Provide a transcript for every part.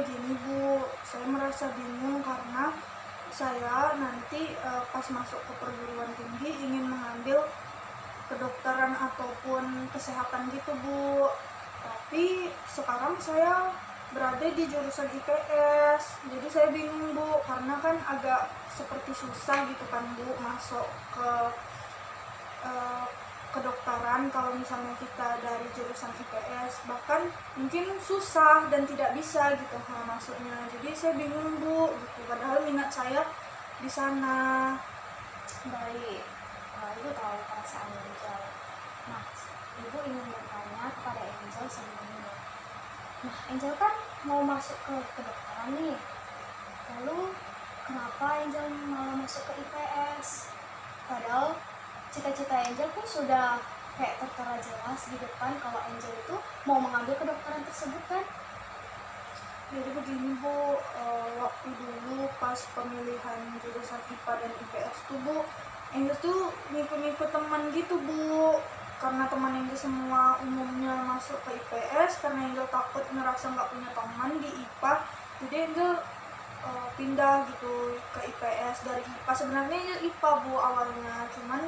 begini Bu, saya merasa bingung karena saya nanti pas masuk ke perguruan tinggi ingin mengambil kedokteran ataupun kesehatan gitu Bu. Tapi sekarang saya berada di jurusan IPS, jadi saya bingung Bu, karena kan agak seperti susah gitu kan Bu masuk ke eh, kedokteran kalau misalnya kita dari jurusan IPS, bahkan mungkin susah dan tidak bisa gitu masuknya. Jadi saya bingung Bu gitu, padahal minat saya di sana. Baik, Ibu tahu perasaan Angel. Nah, Ibu ingin bertanya kepada Angel sebelumnya. Nah, Angel kan mau masuk ke kedokteran nih. Lalu, kenapa Angel malah masuk ke IPS? Padahal cita-cita Angel pun sudah kayak tertera jelas di depan kalau Angel itu mau mengambil kedokteran tersebut kan? Jadi begini Bu, waktu dulu pas pemilihan jurusan IPA dan IPS tuh Bu, Angel tuh ngikut-ngikut teman gitu Bu, karena teman Angel semua umumnya masuk ke IPS, karena Angel takut ngerasa nggak punya teman di IPA, jadi Angel pindah gitu ke IPS dari IPA. Sebenarnya Angel IPA Bu awalnya, cuman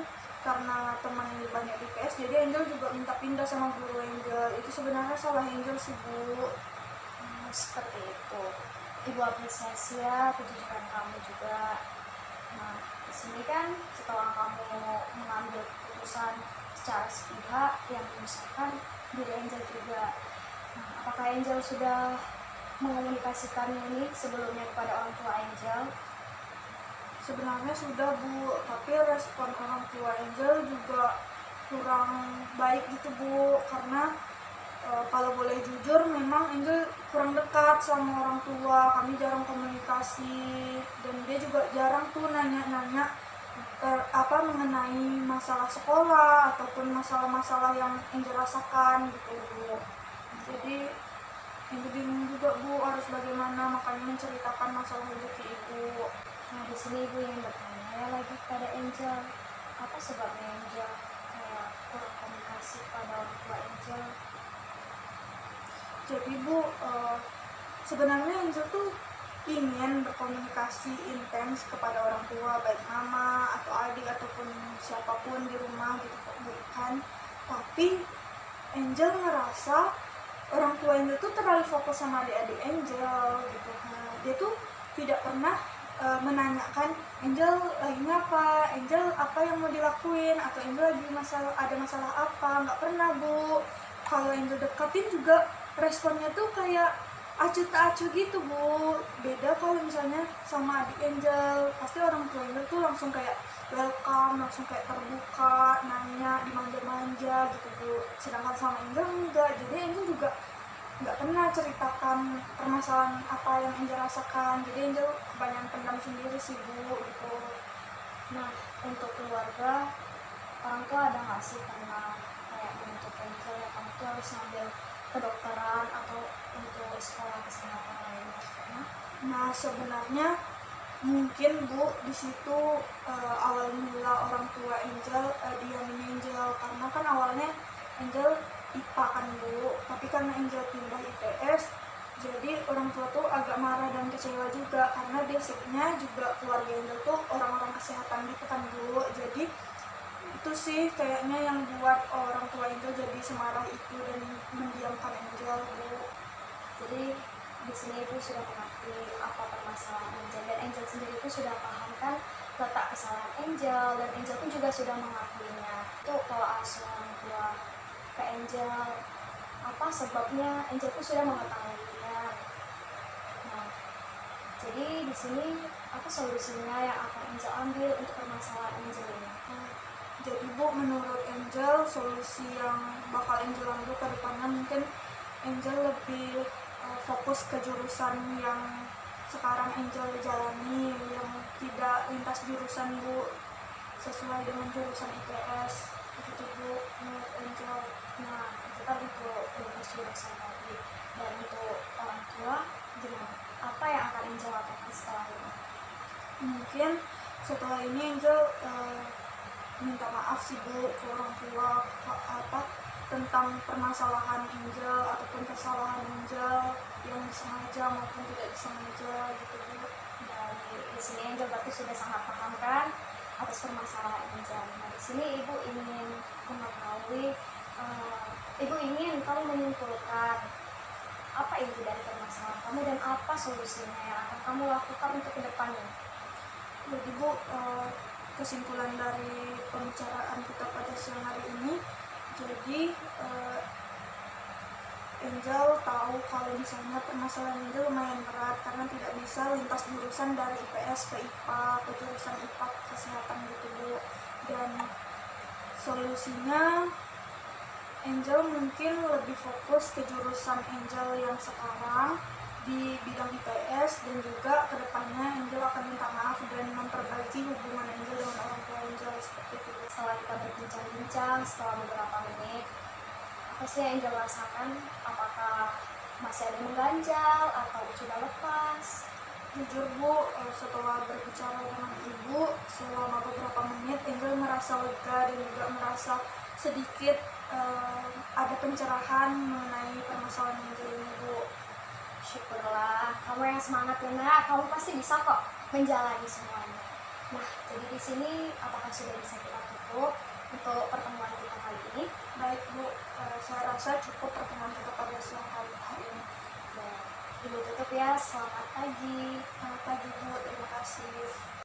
karena teman Angel banyak di IPS, jadi Angel juga minta pindah sama guru Angel. Itu sebenarnya salah Angel sih Bu. Seperti itu. Ibu apresiasi ya kejujuran kamu juga. Nah, di sini kan setelah kamu mengambil keputusan secara sepihak yang menyusahkan diri Angel juga. Nah, apakah Angel sudah mengomunikasikan ini sebelumnya kepada orang tua Angel? Sebenarnya sudah Bu, tapi respon orang tua Angel juga kurang baik gitu Bu, karena kalau boleh jujur memang Angel kurang dekat sama orang tua, kami jarang komunikasi, dan dia juga jarang tuh nanya-nanya mengenai masalah sekolah ataupun masalah-masalah yang Angel rasakan gitu Bu. Jadi Angel bingung juga Bu harus bagaimana, makanya menceritakan masalah hidup ke Ibu. Nah, di sini Ibu ingin bertanya ya lagi pada Angel, apa sebabnya Angel kayak kurang komunikasi pada orang tua Angel? Jadi Bu, sebenarnya Angel tuh ingin berkomunikasi intens kepada orang tua, baik mama atau adik ataupun siapapun di rumah gitu kan. Tapi Angel ngerasa orang tua Angel tuh terlalu fokus sama adik-adik Angel gitu. Nah, dia tuh tidak pernah menanyakan Angel lagi ngapa, Angel apa yang mau dilakuin, atau Angel lagi ada masalah apa. Nggak pernah Bu. Kalau Angel deketin juga responnya tuh kayak acuh tak acuh gitu Bu. Beda kalau misalnya sama adik Angel, pasti orang tua Angel tuh langsung kayak welcome, langsung kayak terbuka, nanya, dimanja-manja gitu Bu. Sedangkan sama Angel enggak, jadi Angel juga nggak pernah ceritakan permasalahan apa yang Angel rasakan, jadi Angel kebanyakan pendam sendiri sih Bu gitu. Nah, untuk keluarga, orang tua ada nggak sih pernah kayak menuntut Angel ya kamu tuh harus ngambil kedokteran atau untuk sekolah kesehatan lainnya? Nah sebenarnya mungkin Bu di situ awal mula orang tua Angel diamin Angel, karena kan awalnya Angel IPA kan Bu, tapi karena Angel pindah IPS, jadi orang tua tuh agak marah dan kecewa juga, karena basicnya juga keluarga Angel tuh orang-orang kesehatan gitu kan Bu. Jadi itu sih kayaknya yang buat orang tua Angel jadi semarah itu dan mendiamkan Angel Bu. Jadi di sini Ibu sudah mengerti apa permasalahan Angel, dan Angel sendiri pun sudah paham kan letak kesalahan Angel, dan Angel pun juga sudah mengakuinya. Itu kalau asuh orang tua ke Angel, apa sebabnya Angel pun sudah mengetahuinya. Nah, jadi di sini apa solusinya yang akan Angel ambil untuk permasalahan Angel ini? Jadi Bu, menurut Angel solusi yang bakal Angel ambil ke depannya, mungkin Angel lebih fokus ke jurusan yang sekarang Angel jalani, yang tidak lintas jurusan Bu, sesuai dengan jurusan IPS gitu Bu menurut Angel. Nah, itu kan untuk lintas jurusan tadi. Dan untuk orang tua gimana? Apa yang akan Angel lakukan setelah ini? Mungkin setelah ini Angel minta maaf sih Bu ke orang tua tentang permasalahan Angel ataupun kesalahan Angel yang disengaja maupun tidak disengaja gitu Bu. Dan di sini Angel berarti sudah sangat paham kan atas permasalahan Angel. Nah, di sini Ibu ingin mengetahui, Ibu ingin kamu menyimpulkan apa inti dari permasalahan kamu dan apa solusinya yang akan kamu lakukan untuk kedepannya. Jadi Bu, kesimpulan dari pembicaraan kita pada siang hari ini, jadi Angel tahu kalau misalnya permasalahan Angel lumayan berat karena tidak bisa lintas jurusan dari IPS ke IPA ke jurusan IPA ke kesehatan gitu Bu. Dan solusinya Angel mungkin lebih fokus ke jurusan Angel yang sekarang di bidang IPS, dan juga kedepannya Angel akan minta maaf dan memperbaiki hubungan Angel dengan orang tua Angel seperti itu. Setelah kita berbincang-bincang setelah beberapa menit, apa sih yang Angel rasakan? Apakah masih ada yang mengganjal atau sudah lepas? Jujur Bu, setelah berbicara dengan Ibu selama beberapa menit, Angel merasa lega dan juga merasa sedikit ada pencerahan mengenai permasalahan Angel ini Bu. Syukurlah, kamu yang semangat ya nak, kamu pasti bisa kok menjalani semuanya. Nah, jadi di sini apakah sudah bisa kita tutup untuk pertemuan kita kali ini? Baik Bu, saya rasa cukup pertemuan kita pada siang hari ini. Dan Ibu tutup ya, selamat pagi. Selamat pagi Bu, terima kasih.